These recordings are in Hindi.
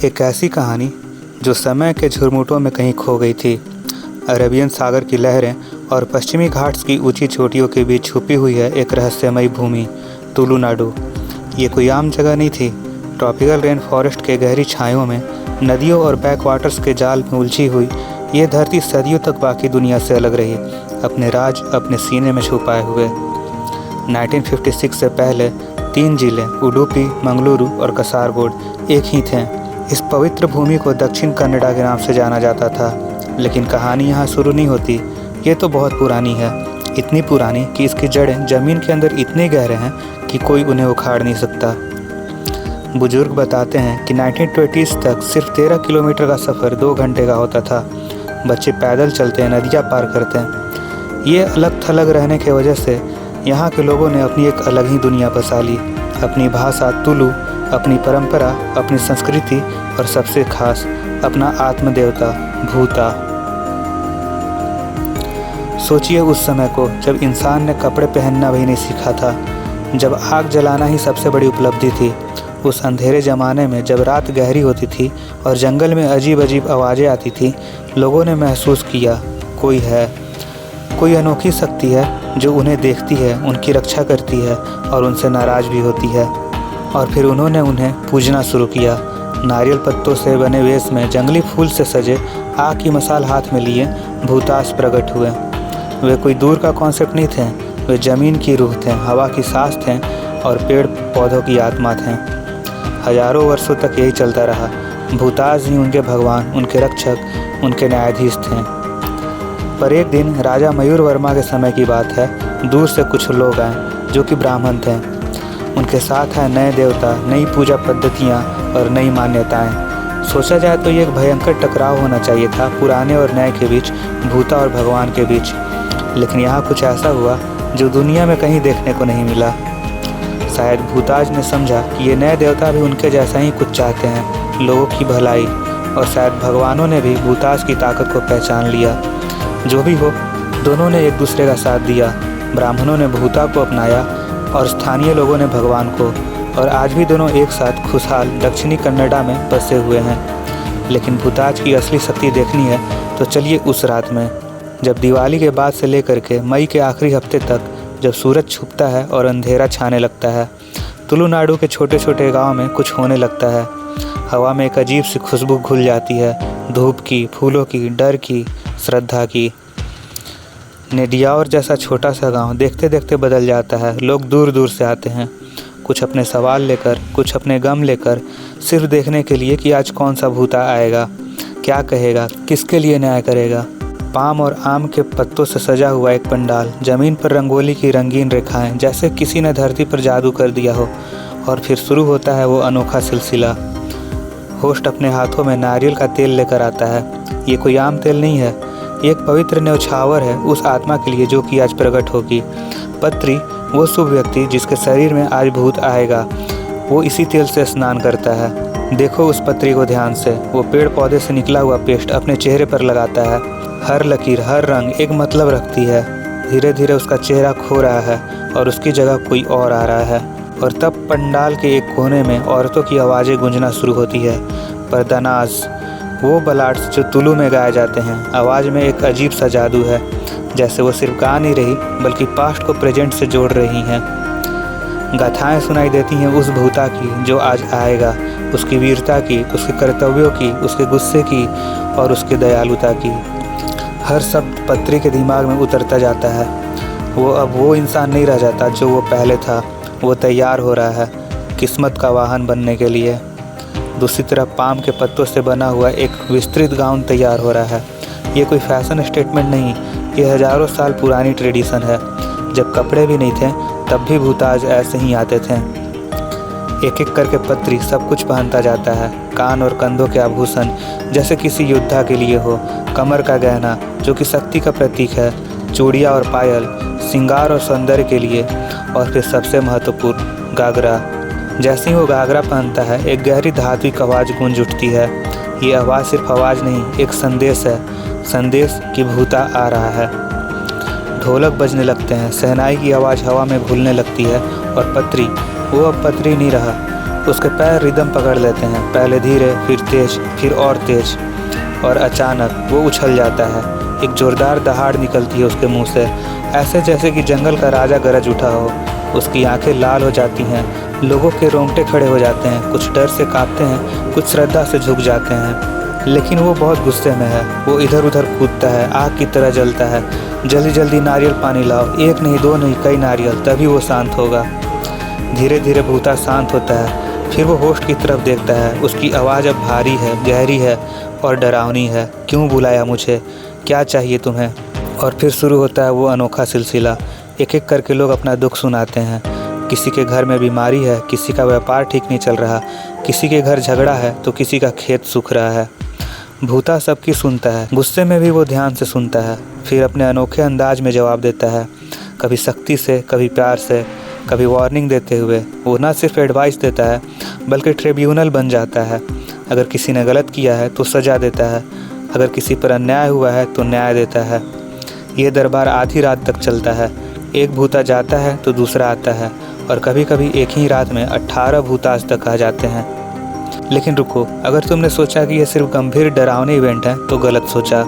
एक ऐसी कहानी जो समय के झुरमुटों में कहीं खो गई थी। अरेबियन सागर की लहरें और पश्चिमी घाट्स की ऊंची चोटियों के बीच छुपी हुई है एक रहस्यमयी भूमि, तुलुनाडु। ये कोई आम जगह नहीं थी। ट्रॉपिकल रेन फॉरेस्ट के गहरी छायों में, नदियों और बैकवाटर्स के जाल में उलझी हुई ये धरती सदियों तक बाकी दुनिया से अलग रही, अपने राज अपने सीने में छुपाए हुए। 1956 से पहले 3 जिले उडुपी, मंगलुरु और कासरगोड एक ही थे। इस पवित्र भूमि को दक्षिण कन्नड़ा के नाम से जाना जाता था। लेकिन कहानी यहाँ शुरू नहीं होती। ये तो बहुत पुरानी है, इतनी पुरानी कि इसकी जड़ें ज़मीन के अंदर इतने गहरे हैं कि कोई उन्हें उखाड़ नहीं सकता। बुजुर्ग बताते हैं कि 1920s तक सिर्फ 13 किलोमीटर का सफ़र 2 घंटे का होता था। बच्चे पैदल चलते हैं, नदियाँ पार करते हैं। ये अलग थलग रहने की वजह से यहाँ के लोगों ने अपनी एक अलग ही दुनिया बसा ली। अपनी भाषा तुलु, अपनी परंपरा, अपनी संस्कृति और सबसे खास अपना आत्मदेवता भूता। सोचिए उस समय को जब इंसान ने कपड़े पहनना भी नहीं सीखा था, जब आग जलाना ही सबसे बड़ी उपलब्धि थी। उस अंधेरे ज़माने में जब रात गहरी होती थी और जंगल में अजीब अजीब आवाज़ें आती थी, लोगों ने महसूस किया कोई है, कोई अनोखी शक्ति है जो उन्हें देखती है, उनकी रक्षा करती है और उनसे नाराज़ भी होती है। और फिर उन्होंने उन्हें पूजना शुरू किया। नारियल पत्तों से बने वेश में, जंगली फूल से सजे, आग की मसाल हाथ में लिए भूतास प्रकट हुए। वे कोई दूर का कॉन्सेप्ट नहीं थे, वे ज़मीन की रूह थे, हवा की सांस थे और पेड़ पौधों की आत्मा थे। हजारों वर्षों तक यही चलता रहा। भूतास ही उनके भगवान, उनके रक्षक, उनके न्यायाधीश थे। पर एक दिन राजा मयूर वर्मा के समय की बात है, दूर से कुछ लोग आए जो कि ब्राह्मण थे। उनके साथ आए नए देवता, नई पूजा पद्धतियाँ और नई मान्यताएं। सोचा जाए तो ये एक भयंकर टकराव होना चाहिए था, पुराने और नए के बीच, भूता और भगवान के बीच। लेकिन यहाँ कुछ ऐसा हुआ जो दुनिया में कहीं देखने को नहीं मिला। शायद भूताज ने समझा कि ये नए देवता भी उनके जैसा ही कुछ चाहते हैं, लोगों की भलाई। और शायद भगवानों ने भी भूताज की ताकत को पहचान लिया। जो भी हो, दोनों ने एक दूसरे का साथ दिया। ब्राह्मणों ने भूता को अपनाया और स्थानीय लोगों ने भगवान को। और आज भी दोनों एक साथ खुशहाल दक्षिणी कन्नड़ा में बसे हुए हैं। लेकिन भूताज की असली शक्ति देखनी है तो चलिए उस रात में, जब दिवाली के बाद से लेकर के मई के आखिरी हफ्ते तक, जब सूरज छुपता है और अंधेरा छाने लगता है, तुलुनाडु के छोटे छोटे गांव में कुछ होने लगता है। हवा में एक अजीब सी खुशबू घुल जाती है, धूप की, फूलों की, डर की, श्रद्धा की। नेडियावर जैसा छोटा सा गांव देखते देखते बदल जाता है। लोग दूर दूर से आते हैं, कुछ अपने सवाल लेकर, कुछ अपने गम लेकर, सिर्फ देखने के लिए कि आज कौन सा भूता आएगा, क्या कहेगा, किसके लिए न्याय करेगा। पाम और आम के पत्तों से सजा हुआ एक पंडाल, जमीन पर रंगोली की रंगीन रेखाएं, जैसे किसी ने धरती पर जादू कर दिया हो। और फिर शुरू होता है वो अनोखा सिलसिला। होस्ट अपने हाथों में नारियल का तेल लेकर आता है। ये कोई आम तेल नहीं है, ये एक पवित्र न्यौछावर है उस आत्मा के लिए जो कि आज प्रकट होगी। पत्री, वो शुभ व्यक्ति जिसके शरीर में आज भूत आएगा, वो इसी तेल से स्नान करता है। देखो उस पत्री को ध्यान से। वो पेड़ पौधे से निकला हुआ पेस्ट अपने चेहरे पर लगाता है। हर लकीर, हर रंग एक मतलब रखती है। धीरे धीरे उसका चेहरा खो रहा है और उसकी जगह कोई और आ रहा है। और तब पंडाल के एक कोने में औरतों की आवाज़ें गूंजना शुरू होती है। परदानाज, वो बलाड्स जो तुलु में गाए जाते हैं। आवाज़ में एक अजीब सा जादू है, जैसे वो सिर्फ गा नहीं रही बल्कि पास्ट को प्रेजेंट से जोड़ रही हैं। गाथाएं सुनाई देती हैं उस भूता की जो आज आएगा, उसकी वीरता की, उसके कर्तव्यों की, उसके गुस्से की और उसकी दयालुता की। हर शब्द पत्री के दिमाग में उतरता जाता है। वो अब वो इंसान नहीं रह जाता जो वो पहले था। वो तैयार हो रहा है किस्मत का वाहन बनने के लिए। दूसरी तरफ पाम के पत्तों से बना हुआ एक विस्तृत गाउन तैयार हो रहा है। ये कोई फैशन स्टेटमेंट नहीं, ये हजारों साल पुरानी ट्रेडिशन है। जब कपड़े भी नहीं थे तब भी भूताज ऐसे ही आते थे। एक एक करके पत्री सब कुछ पहनता जाता है। कान और कंधों के आभूषण जैसे किसी योद्धा के लिए हो, कमर का गहना जो कि शक्ति का प्रतीक है, चूड़ियाँ और पायल श्रृंगार और सौंदर्य के लिए। और फिर सबसे महत्वपूर्ण गागरा। जैसे ही वो गागरा पहनता है, एक गहरी धात्विक आवाज़ गूंज उठती है। ये आवाज़ सिर्फ आवाज़ नहीं, एक संदेश है, संदेश कि भूता आ रहा है। ढोलक बजने लगते हैं, शहनाई की आवाज़ हवा में घुलने लगती है और पत्री, वो अब पत्री नहीं रहा, उसके पैर रिदम पकड़ लेते हैं, पहले धीरे, फिर तेज, फिर और तेज, और अचानक वो उछल जाता है। एक जोरदार दहाड़ निकलती है उसके मुंह से, ऐसे जैसे कि जंगल का राजा गरज उठा हो। उसकी आंखें लाल हो जाती हैं, लोगों के रोंगटे खड़े हो जाते हैं, कुछ डर से कांपते हैं, कुछ श्रद्धा से झुक जाते हैं। लेकिन वो बहुत गुस्से में है। वो इधर उधर कूदता है, आग की तरह जलता है। जल्दी जल्दी नारियल पानी लाओ, एक नहीं, दो नहीं, कई नारियल, तभी वो शांत होगा। धीरे धीरे भूता शांत होता है। फिर वो होस्ट की तरफ देखता है। उसकी आवाज़ अब भारी है, गहरी है और डरावनी है। क्यों बुलाया मुझे? क्या चाहिए तुम्हें? और फिर शुरू होता है वो अनोखा सिलसिला। एक एक करके लोग अपना दुख सुनाते हैं। किसी के घर में बीमारी है, किसी का व्यापार ठीक नहीं चल रहा, किसी के घर झगड़ा है तो किसी का खेत सूख रहा है। भूता सबकी सुनता है। गुस्से में भी वो ध्यान से सुनता है, फिर अपने अनोखे अंदाज में जवाब देता है। कभी सख्ती से, कभी प्यार से, कभी वार्निंग देते हुए। वो न सिर्फ एडवाइस देता है बल्कि ट्रिब्यूनल बन जाता है। अगर किसी ने गलत किया है तो सज़ा देता है, अगर किसी पर अन्याय हुआ है तो न्याय देता है। ये दरबार आधी रात तक चलता है। एक भूता जाता है तो दूसरा आता है, और कभी कभी एक ही रात में 18 भूत आज तक आ जाते हैं। लेकिन रुको, अगर तुमने सोचा कि यह सिर्फ गंभीर डरावने इवेंट हैं तो गलत सोचा।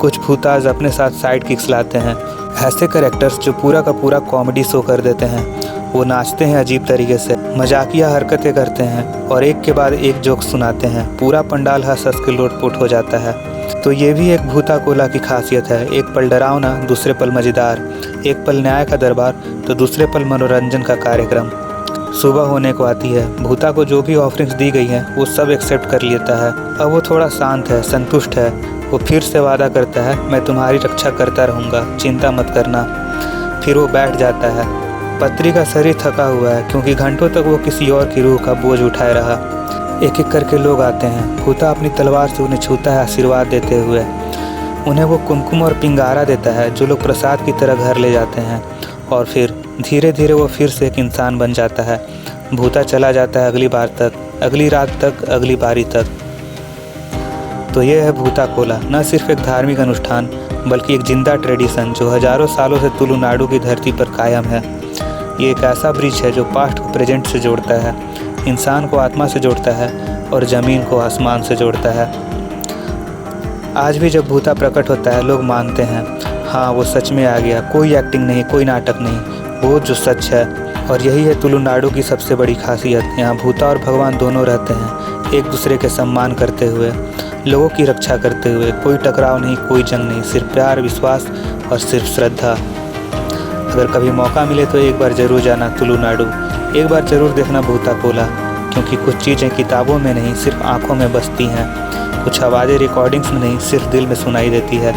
कुछ भूताज अपने साथ साइड किक्स लाते हैं, ऐसे कैरेक्टर्स जो पूरा का पूरा कॉमेडी शो कर देते हैं। वो नाचते हैं अजीब तरीके से, मजाकिया हरकतें करते हैं और एक के बाद एक जोक सुनाते हैं। पूरा पंडाल हंस हंस के लोटपोट हो जाता है। तो ये भी एक भूता कोला की खासियत है। एक पल डरावना, दूसरे पल मज़ेदार, एक पल न्याय का दरबार तो दूसरे पल मनोरंजन का कार्यक्रम। सुबह होने को आती है। भूता को जो भी ऑफरिंग्स दी गई हैं वो सब एक्सेप्ट कर लेता है। अब वो थोड़ा शांत है, संतुष्ट है। वो फिर से वादा करता है, मैं तुम्हारी रक्षा करता रहूँगा, चिंता मत करना। फिर वो बैठ जाता है। पत्री का शरीर थका हुआ है क्योंकि घंटों तक वो किसी और की रूह का बोझ उठाए रहा। एक एक करके लोग आते हैं। भूता अपनी तलवार से उन्हें छूता है, आशीर्वाद देते हुए। उन्हें वो कुमकुम और पिंगारा देता है जो लोग प्रसाद की तरह घर ले जाते हैं। और फिर धीरे धीरे वो फिर से एक इंसान बन जाता है। भूता चला जाता है अगली बार तक, अगली रात तक, अगली बारी तक। तो ये है भूता कोला, न सिर्फ एक धार्मिक अनुष्ठान बल्कि एक जिंदा ट्रेडिशन जो हजारों सालों से तुलुनाडु की धरती पर कायम है। ये एक ऐसा ब्रिज है जो पास्ट को प्रेजेंट से जोड़ता है, इंसान को आत्मा से जोड़ता है और ज़मीन को आसमान से जोड़ता है। आज भी जब भूता प्रकट होता है लोग मानते हैं, हाँ वो सच में आ गया। कोई एक्टिंग नहीं, कोई नाटक नहीं, वो जो सच है। और यही है तुलुनाडु की सबसे बड़ी खासियत। यहाँ भूता और भगवान दोनों रहते हैं, एक दूसरे के सम्मान करते हुए, लोगों की रक्षा करते हुए। कोई टकराव नहीं, कोई जंग नहीं, सिर्फ प्यार, विश्वास और सिर्फ श्रद्धा। अगर कभी मौका मिले तो एक बार ज़रूर जाना तुलुनाडु, एक बार ज़रूर देखना भूता कोला। क्योंकि कुछ चीज़ें किताबों में नहीं, सिर्फ आँखों में बसती हैं। कुछ आवाज़ें रिकॉर्डिंग्स में नहीं, सिर्फ दिल में सुनाई देती है।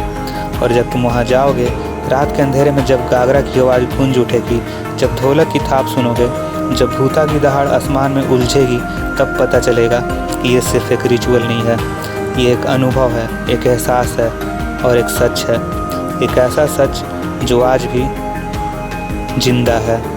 और जब तुम वहाँ जाओगे, रात के अंधेरे में जब गागरा की आवाज़ गूंज उठेगी, जब ढोलक की थाप सुनोगे, जब भूता की दहाड़ आसमान में उलझेगी, तब पता चलेगा कि ये सिर्फ एक रिचुअल नहीं है, ये एक अनुभव है, एक एहसास है और एक सच है। एक ऐसा सच जो आज भी जिंदा है।